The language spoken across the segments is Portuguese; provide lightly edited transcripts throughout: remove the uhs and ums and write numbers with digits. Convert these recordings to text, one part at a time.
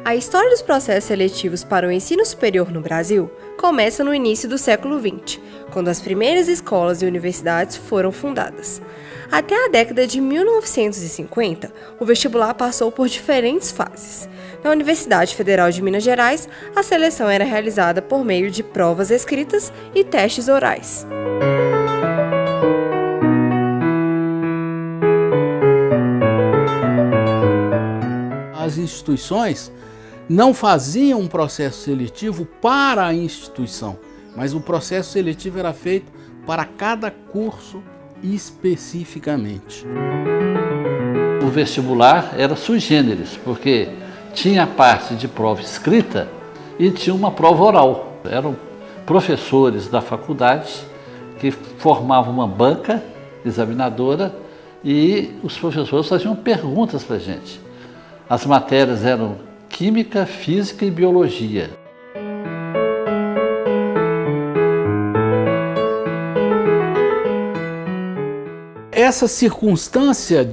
A história dos processos seletivos para o ensino superior no Brasil começa no início do século XX, quando as primeiras escolas e universidades foram fundadas. Até a década de 1950, o vestibular passou por diferentes fases. Na Universidade Federal de Minas Gerais, a seleção era realizada por meio de provas escritas e testes orais. As instituições não faziam um processo seletivo para a instituição, mas o processo seletivo era feito para cada curso especificamente. O vestibular era sui generis, porque tinha a parte de prova escrita e tinha uma prova oral. Eram professores da faculdade que formavam uma banca examinadora e os professores faziam perguntas para a gente. As matérias eram Química, Física e Biologia. Essa circunstância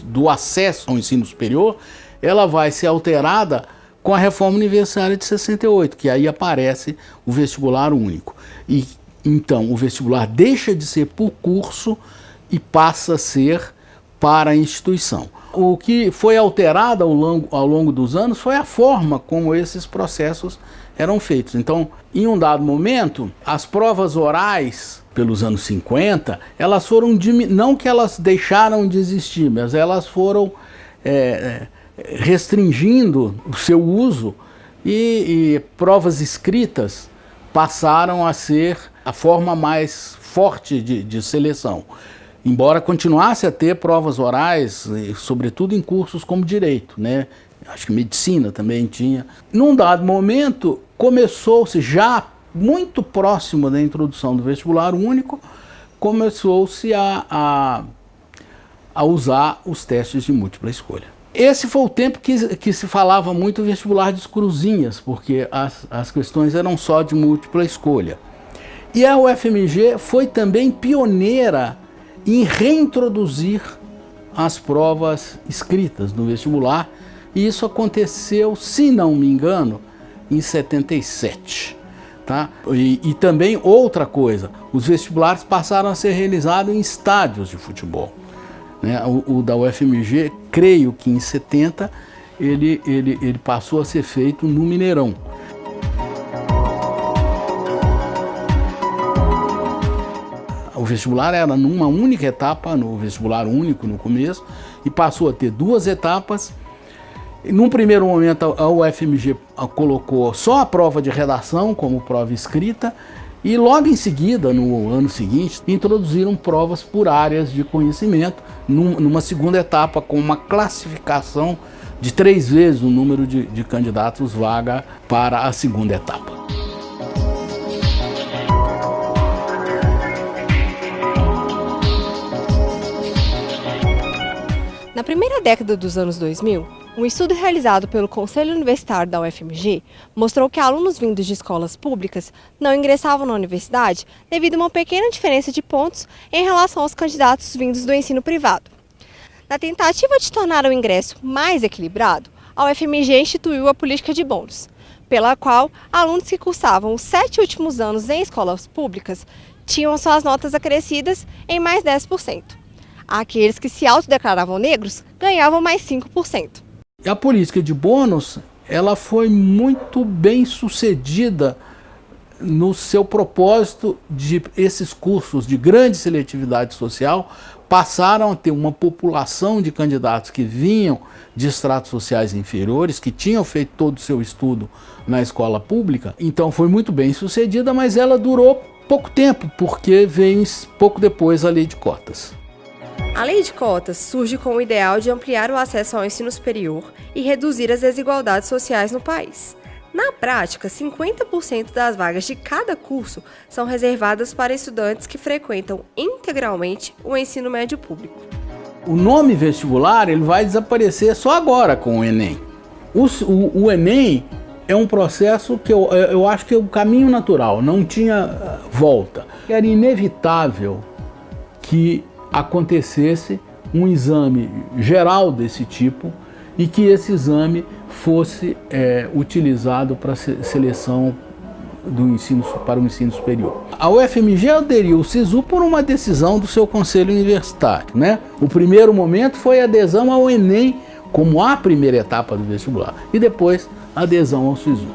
do acesso ao ensino superior, ela vai ser alterada com a reforma universitária de 68, que aí aparece o vestibular único. E então o vestibular deixa de ser por curso e passa a ser para a instituição. O que foi alterado ao longo dos anos foi a forma como esses processos eram feitos. Então, em um dado momento, as provas orais, pelos anos 50, elas foram, não que elas deixaram de existir, mas elas foram restringindo o seu uso e provas escritas passaram a ser a forma mais forte de seleção. Embora continuasse a ter provas orais, sobretudo em cursos como direito, né? Acho que medicina também tinha. Num dado momento, começou-se já muito próximo da introdução do vestibular único, começou-se a usar os testes de múltipla escolha. Esse foi o tempo que se falava muito vestibular de cruzinhas, porque as questões eram só de múltipla escolha. E a UFMG foi também pioneira em reintroduzir as provas escritas no vestibular, e isso aconteceu, se não me engano, em 77. Tá? E também outra coisa, os vestibulares passaram a ser realizados em estádios de futebol. Né? O da UFMG, creio que em 70, ele passou a ser feito no Mineirão. O vestibular era numa única etapa, no vestibular único no começo, e passou a ter duas etapas. Num primeiro momento, a UFMG colocou só a prova de redação como prova escrita, e logo em seguida, no ano seguinte, introduziram provas por áreas de conhecimento, numa segunda etapa, com uma classificação de 3 vezes o número de candidatos vaga para a segunda etapa. Na primeira década dos anos 2000, um estudo realizado pelo Conselho Universitário da UFMG mostrou que alunos vindos de escolas públicas não ingressavam na universidade devido a uma pequena diferença de pontos em relação aos candidatos vindos do ensino privado. Na tentativa de tornar o ingresso mais equilibrado, a UFMG instituiu a política de bônus, pela qual alunos que cursavam os 7 últimos anos em escolas públicas tinham suas notas acrescidas em mais 10%. Aqueles que se autodeclaravam negros ganhavam mais 5%. A política de bônus, ela foi muito bem sucedida no seu propósito de esses cursos de grande seletividade social passaram a ter uma população de candidatos que vinham de estratos sociais inferiores, que tinham feito todo o seu estudo na escola pública. Então foi muito bem sucedida, mas ela durou pouco tempo, porque veio pouco depois a lei de cotas. A lei de cotas surge com o ideal de ampliar o acesso ao ensino superior e reduzir as desigualdades sociais no país. Na prática, 50% das vagas de cada curso são reservadas para estudantes que frequentam integralmente o ensino médio público. O nome vestibular ele vai desaparecer só agora com o Enem. O Enem é um processo que eu acho que é o caminho natural, não tinha volta. Era inevitável que acontecesse um exame geral desse tipo e que esse exame fosse utilizado para seleção para o ensino superior. A UFMG aderiu ao SISU por uma decisão do seu conselho universitário, né? O primeiro momento foi a adesão ao Enem como a primeira etapa do vestibular e depois a adesão ao SISU.